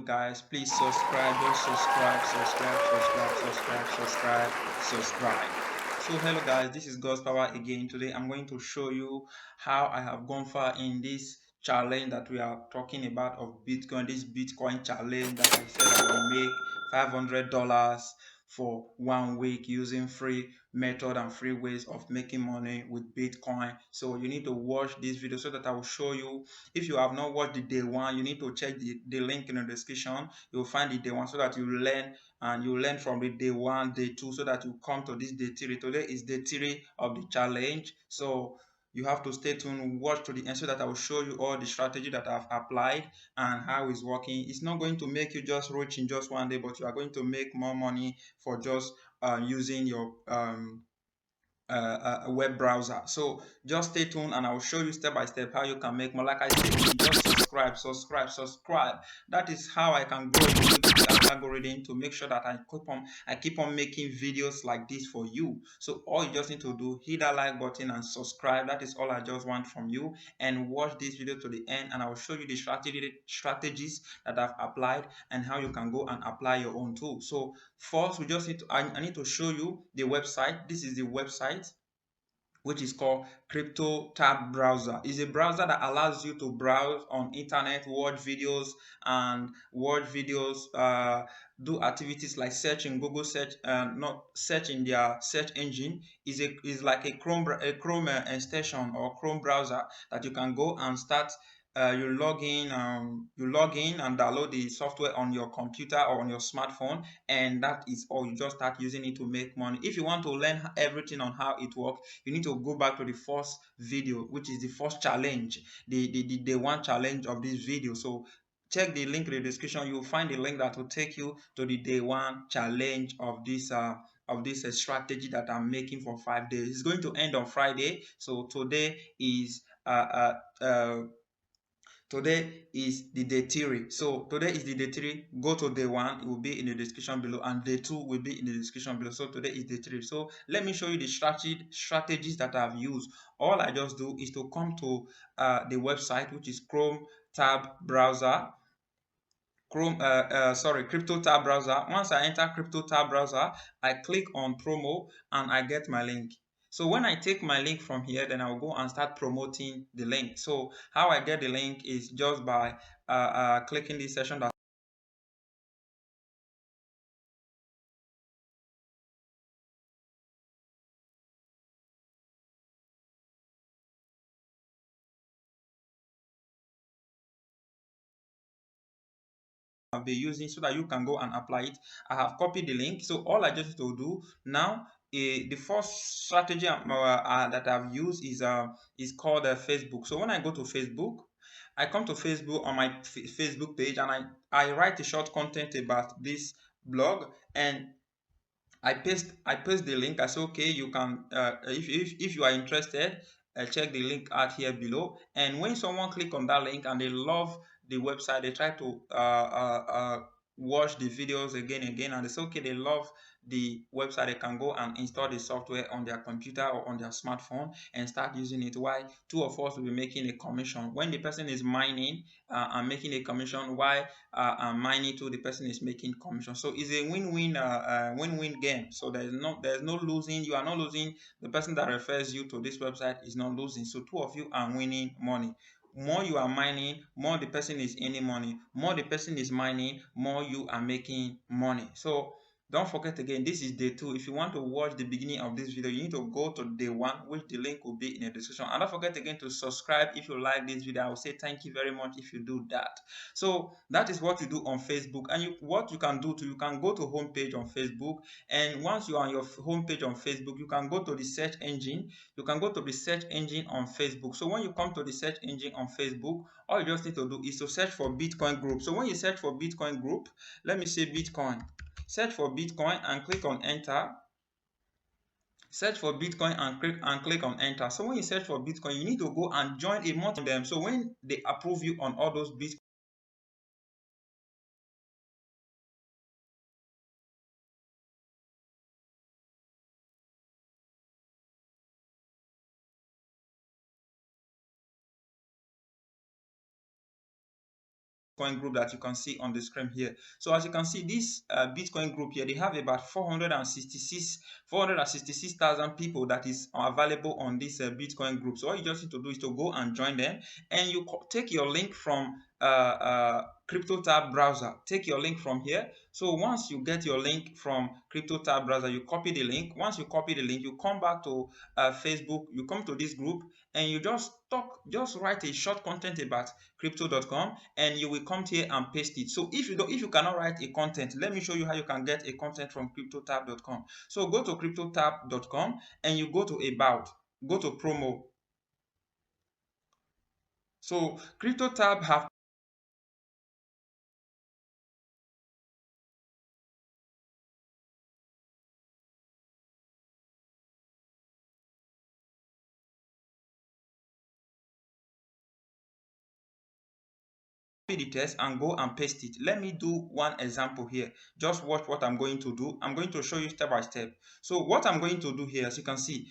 guys, please subscribe. Just subscribe. So hello guys, this is God's Power again. Today I'm going to show you how I have gone far in this challenge that we are talking about of Bitcoin. This Bitcoin challenge that I said I will make $500 for 1 week using free method and free ways of making money with Bitcoin. So you need to watch this video so that I will show you. If you have not watched the day one, you need to check the link in the description. You'll find the day one so that you learn, and you learn from the day one, day two, so that you come to this day three. Today is day three of the challenge. So you have to stay tuned, watch to the end so that I will show you all the strategy that I've applied and how it's working. It's not going to make you just rich in just one day, but you are going to make more money for just using your a web browser. So just stay tuned and I will show you step by step how you can make more. Like I said, just subscribe. That is how I can grow the YouTube algorithm to make sure that I keep on making videos like this for you. So all you just need to do, hit that like button and subscribe. That is all I just want from you. And watch this video to the end and I will show you the strategies that I've applied and how you can go and apply your own too. So first, we just need to I need to show you the website. This is the website, which is called Crypto Tab Browser. It's a browser that allows you to browse on internet, do activities like search in Google search, not search in their search engine. Is like a Chrome extension or Chrome browser that you can go and start. You log in and download the software on your computer or on your smartphone, and that is all. You just start using it to make money. If you want to learn everything on how it works, you need to go back to the first video, which is the first challenge, the day one challenge of this video. So check the link in the description. You'll find the link that will take you to the day one challenge of this strategy that I'm making for 5 days. It's going to end on Friday. So today is the day three. So today is the day three. Go to day one, it will be in the description below, and day two will be in the description below. So today is day three. So let me show you the strategies that I've used. All I just do is to come to the website, which is Chrome tab browser. Crypto tab browser. Once I enter Crypto tab browser, I click on promo and I get my link. So when I take my link from here, then I'll go and start promoting the link. So how I get the link is just by clicking this session that I'll be using so that you can go and apply it. I have copied the link. So all I just need to do now, the first strategy that I've used is called Facebook. So when I go to Facebook, I come to Facebook on my Facebook page and I write a short content about this blog, and I paste the link. I say, okay, you can if you are interested, check the link out here below. And when someone click on that link and they love the website, they try to watch the videos again and again, and they say, okay, they love the website, they can go and install the software on their computer or on their smartphone and start using it. Why? Two of us will be making a commission when the person is mining and making a commission. Why? And mining too, the person is making commission. So it's a win-win game. So there's no losing. You are not losing. The person that refers you to this website is not losing. So two of you are winning money. More you are mining, more the person is earning money. More the person is mining, more you are making money. So don't forget, again, this is day two. If you want to watch the beginning of this video, you need to go to day one, which the link will be in the description. And don't forget again to subscribe if you like this video. I will say thank you very much if you do that. So that is what you do on Facebook. And what you can do too, you can go to homepage on Facebook, and once you are on your homepage on Facebook, you can go to the search engine. You can go to the search engine on Facebook. So when you come to the search engine on Facebook, all you just need to do is to search for Bitcoin group. So when you search for Bitcoin group, let me say Bitcoin. Search for Bitcoin and click on enter. Search for Bitcoin and click on enter. So when you search for Bitcoin, you need to go and join a multi them. So when they approve you on all those Bitcoin, Bitcoin group that you can see on the screen here. So as you can see, this Bitcoin group here, they have about 466,000 people that is available on this Bitcoin group. So all you just need to do is to go and join them, and you take your link from CryptoTab browser. Take your link from here. So once you get your link from CryptoTab browser, you copy the link. Once you copy the link, you come back to Facebook, you come to this group, and you just write a short content about crypto.com, and you will come here and paste it. So if you cannot write a content, let me show you how you can get a content from cryptotab.com. So go to cryptotab.com and you go to about, go to promo. So CryptoTab have the test and go and paste it. Let me do one example here. Just watch what I'm going to do. I'm going to show you step by step. So what I'm going to do here, as you can see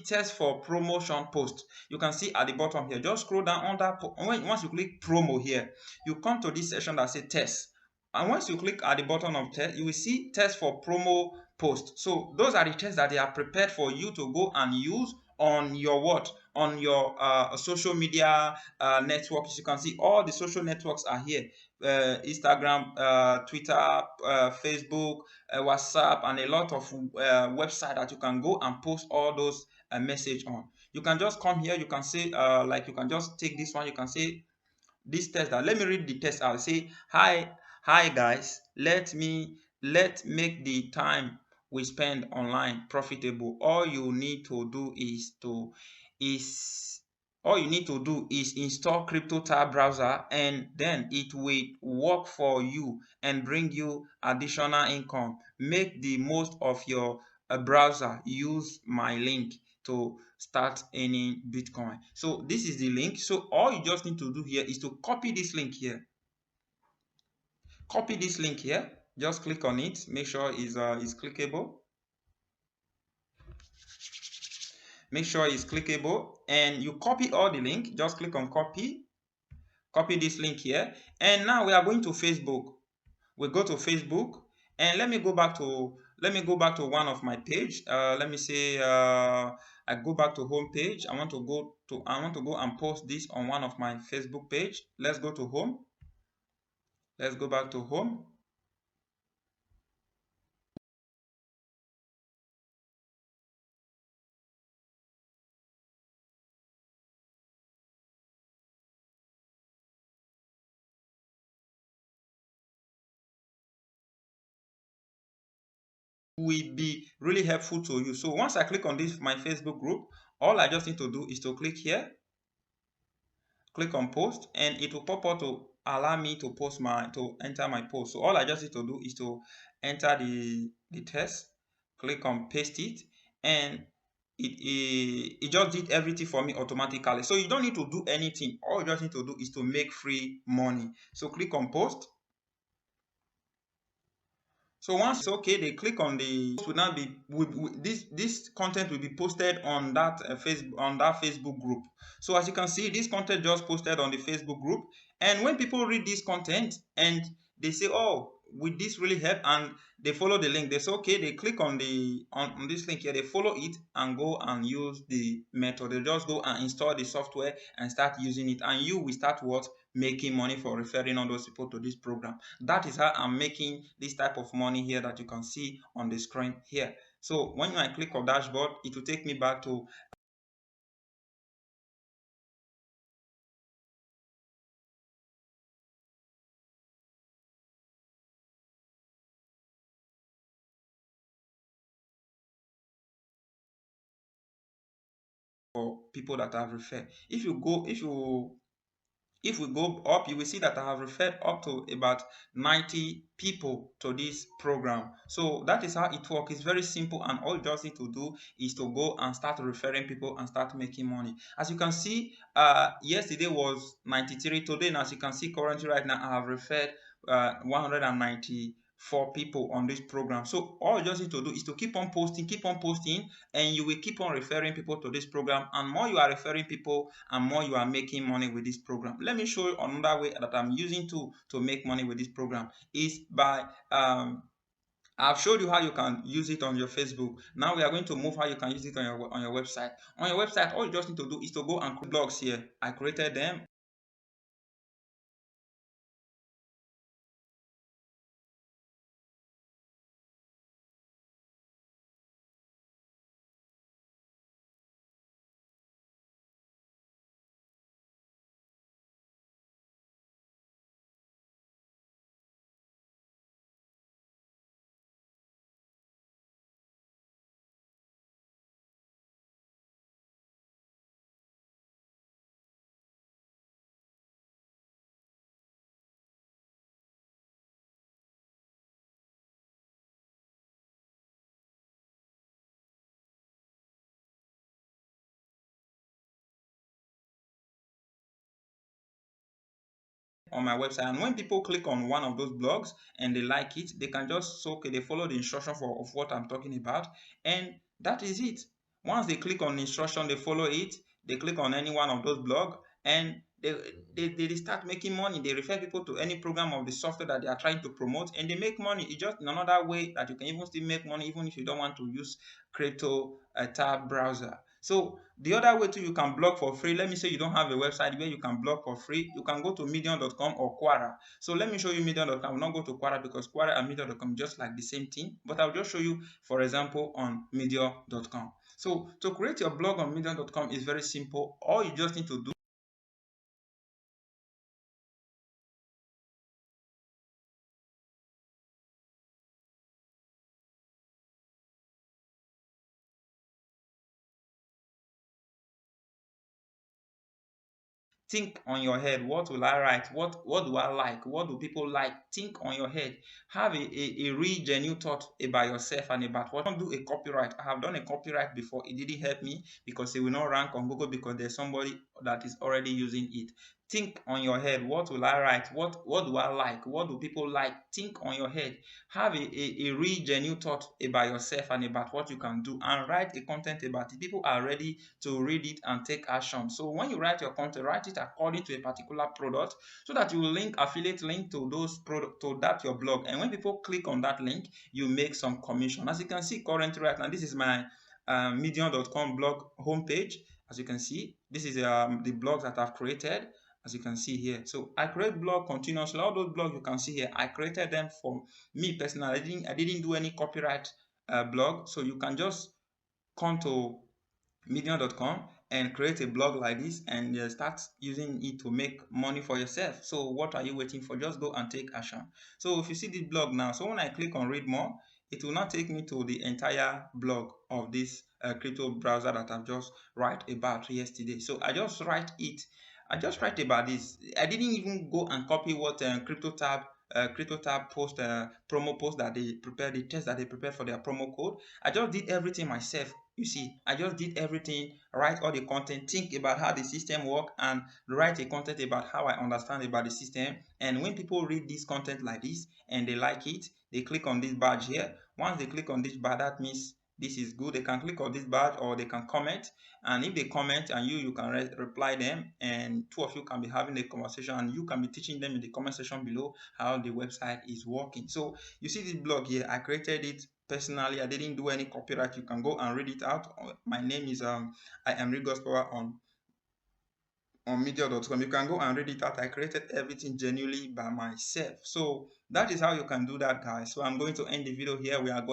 test for promotion post. You can see at the bottom here, just scroll down under once you click promo here, you come to this section that says test. And once you click at the bottom of test, you will see test for promo post. So those are the tests that they are prepared for you to go and use on your what? On your social media networks. You can see all the social networks are here. Instagram, Twitter, Facebook, WhatsApp, and a lot of websites that you can go and post all those message on. You can just come here. You can say like you can just take this one. You can say this test that, let me read the test out. Say, hi guys, let make the time we spend online profitable. All you need to do is install CryptoTab browser, and then it will work for you and bring you additional income. Make the most of your browser. Use my link to start earning Bitcoin. So this is the link. So all you just need to do here is to copy this link here. Copy this link here. Just click on it. Make sure it's clickable. Make sure it's clickable, and you copy all the link. Just click on copy. Copy this link here, and now we are going to Facebook. We go to Facebook, and let me go back to one of my page. Let me say I go back to home page. I want to go and post this on one of my Facebook page. Let's go to home. Let's go back to home. Will be really helpful to you. So once I click on this my Facebook group, all I just need to do is to click here, click on post, and it will pop up to allow me to enter my post. So all I just need to do is to enter the test, click on paste it, and it just did everything for me automatically. So you don't need to do anything. All you just need to do is to make free money. So click on post. So once it's okay, they click on the will now be this content will be posted on that Facebook group. So as you can see, this content just posted on the Facebook group, and when people read this content and they say, oh, would this really help, and they follow the link, they say okay, they click on on this link here, they follow it and go and use the method. They just go and install the software and start using it, and you will start what? Making money for referring all those people to this program. That is how I'm making this type of money here that you can see on the screen here. So when I click on dashboard, it will take me back to for people that I've referred. If we go up, you will see that I have referred up to about 90 people to this program. So that is how it works. It's very simple, and all you just need to do is to go and start referring people and start making money. As you can see, yesterday was 93. Today, as you can see currently right now, I have referred 190 for people on this program. So all you just need to do is to keep on posting, and you will keep on referring people to this program. And more you are referring people, and more you are making money with this program. Let me show you another way that I'm using to make money with this program is by I've showed you how you can use it on your Facebook. Now we are going to move how you can use it on your website. On your website, all you just need to do is to go and create blogs here. I created them. On my website, and when people click on one of those blogs and they like it, they can just okay, they follow the instruction of what I'm talking about, and that is it. Once they click on the instruction, they follow it, they click on any one of those blogs, and they start making money. They refer people to any program of the software that they are trying to promote, and they make money. It's just another way that you can even still make money, even if you don't want to use crypto tab browser. So the other way too, you can blog for free. Let me say you don't have a website where you can blog for free. You can go to medium.com or Quora. So let me show you medium.com. I will not go to Quora because Quora and medium.com just like the same thing. But I'll just show you, for example, on medium.com. So to create your blog on medium.com is very simple. All you just need to do think on your head. What will I write? What do I like? What do people like? Think on your head. Have a real genuine thought about yourself and about what. Don't do a copyright. I have done a copyright before. It didn't help me because it will not rank on Google because there's somebody that is already using it. Think on your head. What will I write? What do I like? What do people like? Think on your head. Have a real genuine thought about yourself and about what you can do, and write a content about it. People are ready to read it and take action. So when you write your content, write it according to a particular product so that you will link affiliate link to those product to that your blog. And when people click on that link, you make some commission. As you can see currently right now, this is my medium.com blog homepage. As you can see, this is the blogs that I've created. As you can see here, so I create blog continuously. All those blogs you can see here, I created them for me personally. I didn't do any copyright blog. So you can just come to medium.com and create a blog like this and start using it to make money for yourself. So what are you waiting for? Just go and take action. So if you see this blog now, so when I click on read more, it will not take me to the entire blog of this crypto browser that I've just write about yesterday. So I just write about this. I didn't even go and copy what crypto tab post promo post that they prepared, the test that they prepared for their promo code. I just did everything myself. You see, I just did everything, write all the content, think about how the system works, and write a content about how I understand about the system. And when people read this content like this and they like it, they click on this badge here. Once they click on this badge, that means this is good. They can click on this badge or they can comment. And if they comment and you can reply them, and two of you can be having a conversation, and you can be teaching them in the comment section below how the website is working. So you see this blog here, I created it personally. I didn't do any copyright. You can go and read it out. My name is I am Rigos Power on media.com. You can go and read it out. I created everything genuinely by myself. So that is how you can do that, guys. So I'm going to end the video here. We have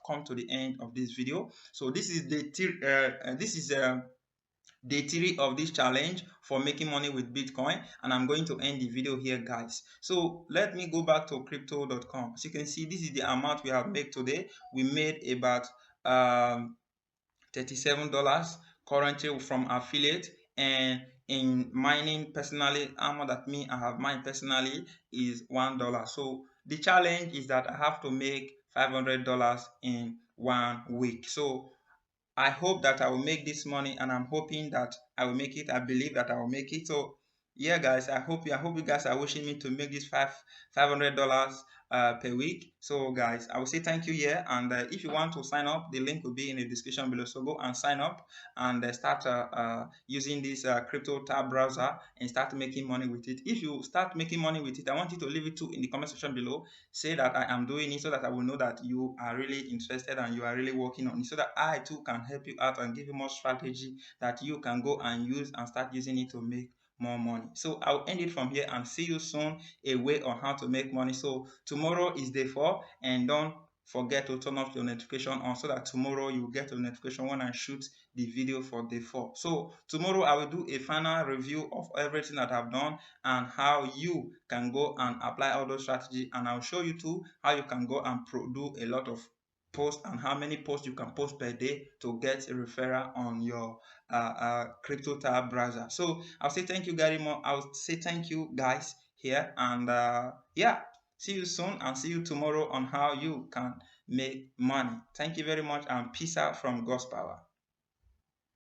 come to the end of this video. So this is day three of this challenge for making money with Bitcoin, and I'm going to end the video here, guys. So let me go back to crypto.com. As you can see, this is the amount we have made today. We made about $37 currently from affiliate, and in mining personally, amount that I have mined personally is $1. So the challenge is that I have to make $500 in 1 week. So I hope that I will make this money, and I'm hoping that I will make it. I believe that I will make it. So yeah, guys, I hope you guys are wishing me to make this $500 per week. So guys, I will say thank you here, and if you want to sign up, the link will be in the description below. So go and sign up and start using this crypto tab browser and start making money with it. If you start making money with it, I want you to leave it too in the comment section below. Say that I am doing it, so that I will know that you are really interested and you are really working on it, so that I too can help you out and give you more strategy that you can go and use and start using it to make more money. So I'll end it from here and see you soon a way on how to make money. So tomorrow is day 4, and don't forget to turn off your notification on, so that tomorrow you will get a notification when I shoot the video for day 4. So tomorrow I will do a final review of everything that I've done and how you can go and apply all those strategies, and I'll show you too how you can go and do a lot of posts and how many posts you can post per day to get a referral on your crypto tab browser. So I'll say thank you very much. I'll say thank you guys here, and yeah, see you soon and see you tomorrow on how you can make money. Thank you very much, and peace out from God's power.